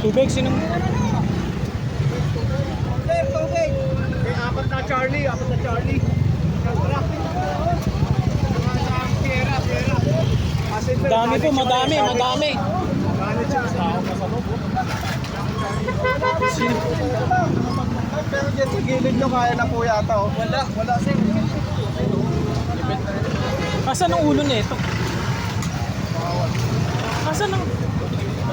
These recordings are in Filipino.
Tubig, sino? Tubig. Okay, apat na Charlie. Dami po, madami. Pero dyan sa gilid nyo, kaya na po yata. Oh. Wala sir. Asan ang ulo nito?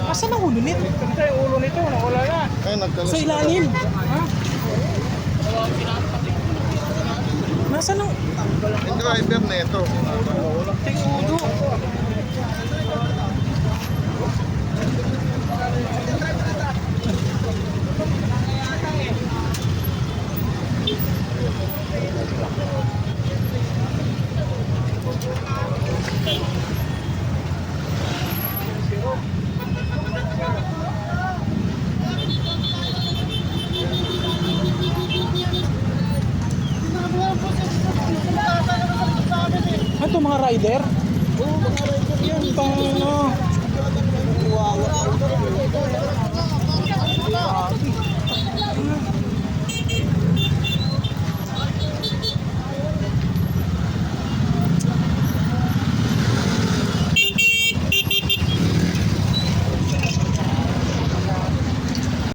Asan ang ulo nito? Kasi yung ulo nito, wala na. Ay, nagkalas. Sa ilalim. Nasaan ang Yung driver na ito. ting ulo? Ano to, mga rider? Oo, mga rider yan. Pang ano.